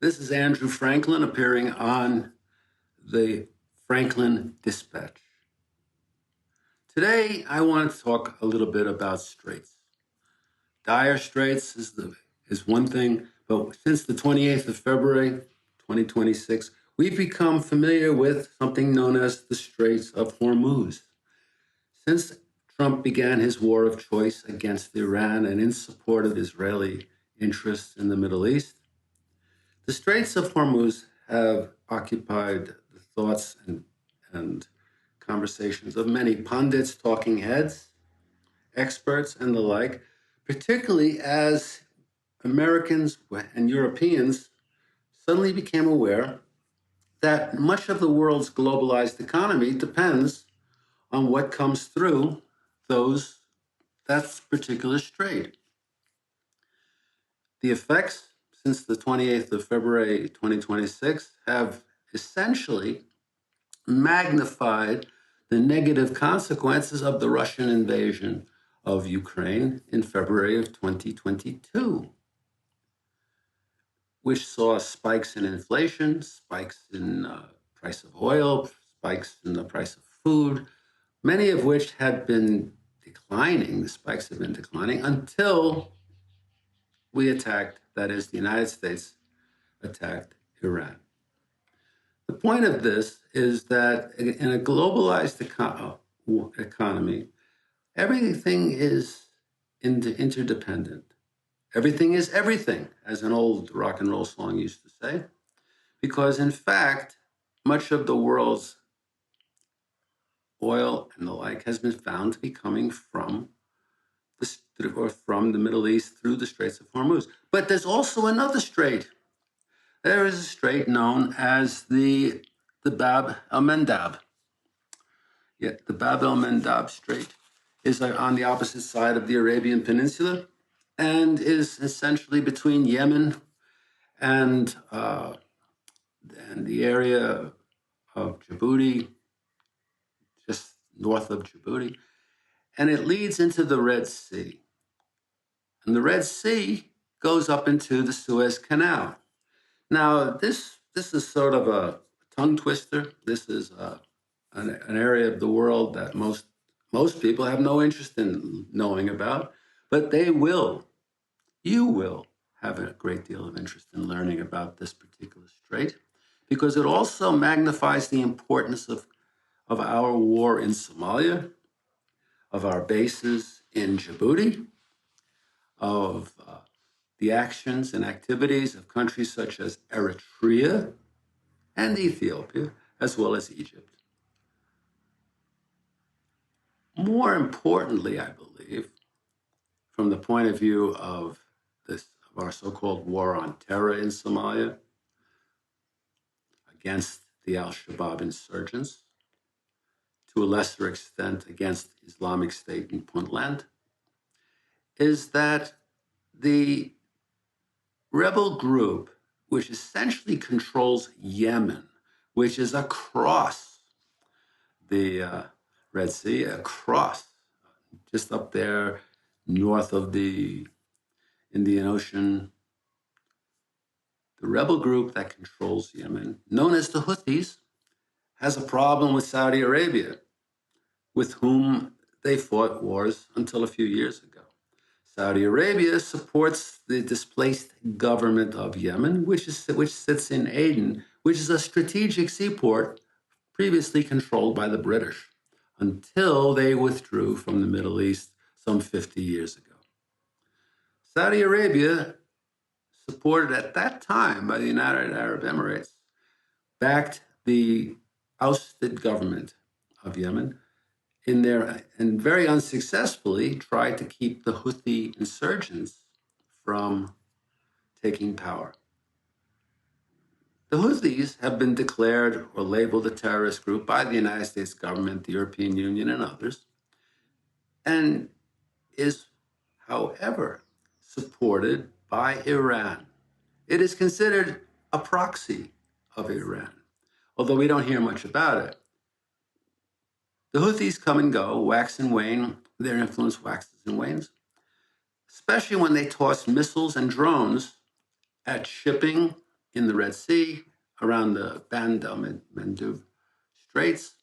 This is Andrew Franklin appearing on the Franklin Dispatch. Today, I want to talk a little bit about straits. Dire straits is one thing, but since the 28th of February, 2026, we've become familiar with something known as the Straits of Hormuz. Since Trump began his war of choice against Iran and in support of Israeli interests in the Middle East, the Straits of Hormuz have occupied the thoughts and conversations of many pundits, talking heads, experts, and the like, particularly as Americans and Europeans suddenly became aware that much of the world's globalized economy depends on what comes through that particular strait. The effects since the 28th of February 2026 have essentially magnified the negative consequences of the Russian invasion of Ukraine in February of 2022, which saw spikes in inflation, spikes in price of oil, spikes in the price of food, many of which had been declining. The spikes have been declining until we attacked, that is, the United States attacked Iran. The point of this is that in a globalized economy, everything is interdependent. Everything is everything, as an old rock and roll song used to say, because in fact, much of the world's oil and the like has been found to be coming from the Middle East through the Straits of Hormuz. But there's also another strait. There is a strait known as the Bab al-Mandab. Yet the Bab al-Mandab Strait is on the opposite side of the Arabian Peninsula and is essentially between Yemen and the area of Djibouti, just north of Djibouti, and it leads into the Red Sea. And the Red Sea goes up into the Suez Canal. Now, this is sort of a tongue twister. This is an area of the world that most people have no interest in knowing about, but you will have a great deal of interest in learning about this particular strait, because it also magnifies the importance of our war in Somalia, of our bases in Djibouti, of the actions and activities of countries such as Eritrea and Ethiopia, as well as Egypt. More importantly, I believe, from the point of view of our so-called war on terror in Somalia against the al-Shabaab insurgents, to a lesser extent against Islamic State in Puntland, is that the rebel group, which essentially controls Yemen, which is across the Red Sea, across, just up there north of the Indian Ocean, the rebel group that controls Yemen, known as the Houthis, has a problem with Saudi Arabia, with whom they fought wars until a few years ago. Saudi Arabia supports the displaced government of Yemen, which sits in Aden, which is a strategic seaport previously controlled by the British, until they withdrew from the Middle East some 50 years ago. Saudi Arabia, supported at that time by the United Arab Emirates, backed the ousted government of Yemen and very unsuccessfully tried to keep the Houthi insurgents from taking power. The Houthis have been declared or labeled a terrorist group by the United States government, the European Union, and others, and is, however, supported by Iran. It is considered a proxy of Iran, although we don't hear much about it. The Houthis come and go, wax and wane. Their influence waxes and wanes, especially when they toss missiles and drones at shipping in the Red Sea, around the Bab al-Mandab Straits.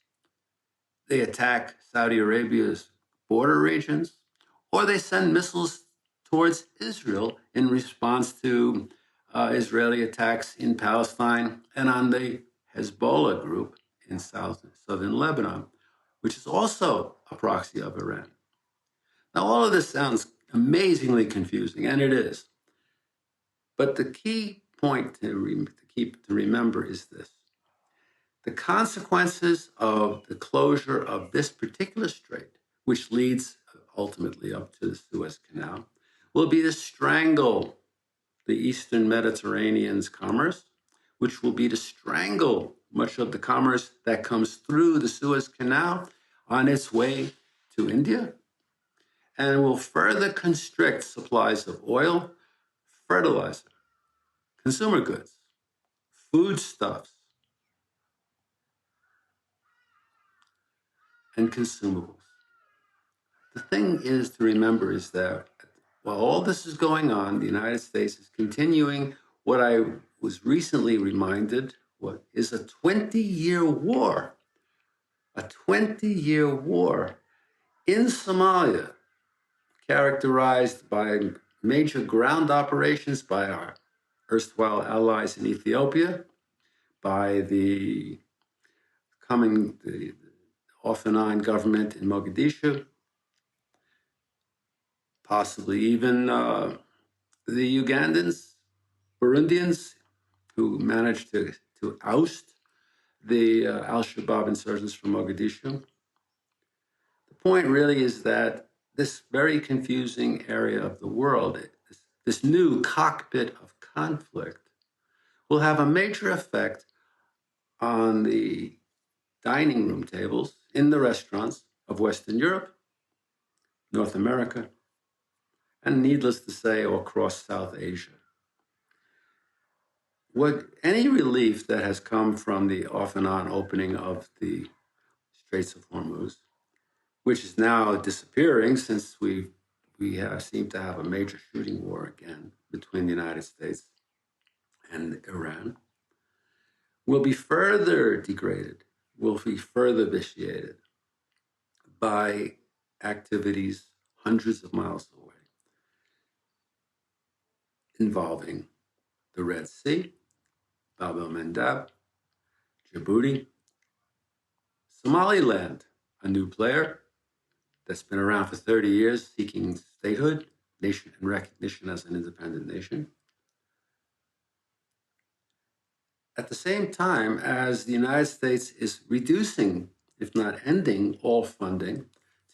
They attack Saudi Arabia's border regions, or they send missiles towards Israel in response to Israeli attacks in Palestine and on the Hezbollah group in southern Lebanon, which is also a proxy of Iran. Now, all of this sounds amazingly confusing, and it is. But the key point to remember is this. The consequences of the closure of this particular strait, which leads ultimately up to the Suez Canal, will be to strangle the Eastern Mediterranean's commerce, which will be to strangle much of the commerce that comes through the Suez Canal on its way to India, and will further constrict supplies of oil, fertilizer, consumer goods, foodstuffs, and consumables. The thing is to remember is that while all this is going on, the United States is continuing what I was recently reminded what is a 20-year war, a 20-year war in Somalia, characterized by major ground operations by our erstwhile allies in Ethiopia, by the off and on government in Mogadishu, possibly even the Ugandans, Burundians, who managed to oust the al-Shabaab insurgents from Mogadishu. The point really is that this very confusing area of the world, this new cockpit of conflict, will have a major effect on the dining room tables in the restaurants of Western Europe, North America, and needless to say, across South Asia. Any relief that has come from the off and on opening of the Straits of Hormuz, which is now disappearing since we seem to have a major shooting war again between the United States and Iran, will be further degraded, will be further vitiated by activities hundreds of miles away involving the Red Sea, Bab al-Mandab, Djibouti, Somaliland, a new player that's been around for 30 years seeking statehood, nation, and recognition as an independent nation. At the same time as the United States is reducing, if not ending, all funding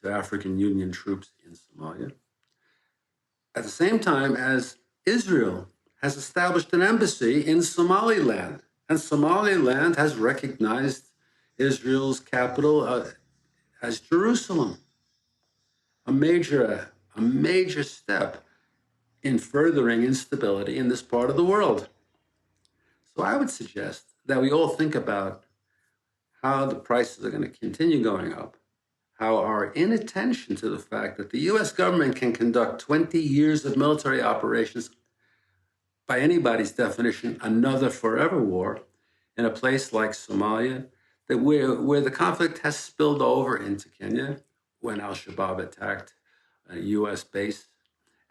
to African Union troops in Somalia, at the same time as Israel has established an embassy in Somaliland, and Somaliland has recognized Israel's capital as Jerusalem, a major step in furthering instability in this part of the world. So I would suggest that we all think about how the prices are going to continue going up, how our inattention to the fact that the US government can conduct 20 years of military operations, by anybody's definition, another forever war, in a place like Somalia, that where the conflict has spilled over into Kenya when al-Shabaab attacked a US base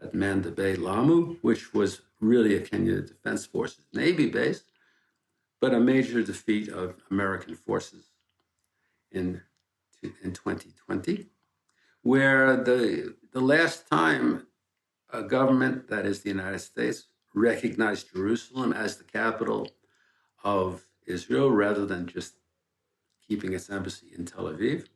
at Manda Bay, Lamu, which was really a Kenya Defense Forces Navy base, but a major defeat of American forces in 2020, where the last time a government, that is the United States, recognized Jerusalem as the capital of Israel rather than just keeping its embassy in Tel Aviv,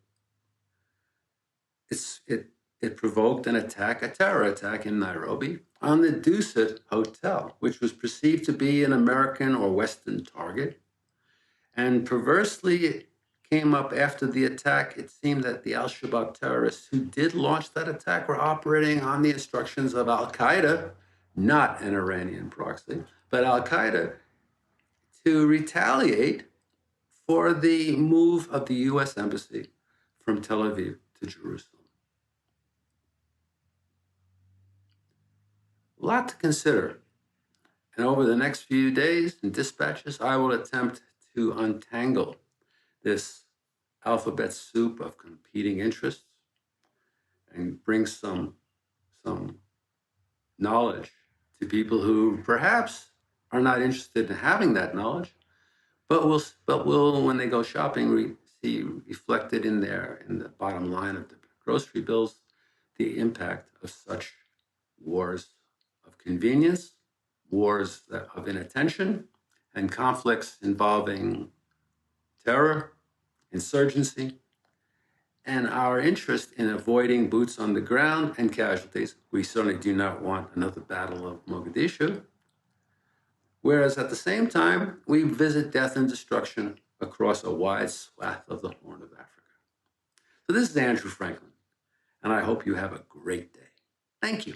it provoked a terror attack in Nairobi on the Dusit Hotel, which was perceived to be an American or Western target. And perversely, it came up after the attack. It seemed that the al-Shabaab terrorists who did launch that attack were operating on the instructions of al-Qaeda, not an Iranian proxy, but al-Qaeda, to retaliate for the move of the US Embassy from Tel Aviv to Jerusalem. A lot to consider. And over the next few days in dispatches, I will attempt to untangle this alphabet soup of competing interests and bring some knowledge to people who perhaps are not interested in having that knowledge, but will when they go shopping see reflected in the bottom line of the grocery bills the impact of such wars of convenience, wars of inattention, and conflicts involving terror, insurgency, and our interest in avoiding boots on the ground and casualties. We certainly do not want another battle of Mogadishu. Whereas at the same time, we visit death and destruction across a wide swath of the Horn of Africa. So this is Andrew Franklin, and I hope you have a great day. Thank you.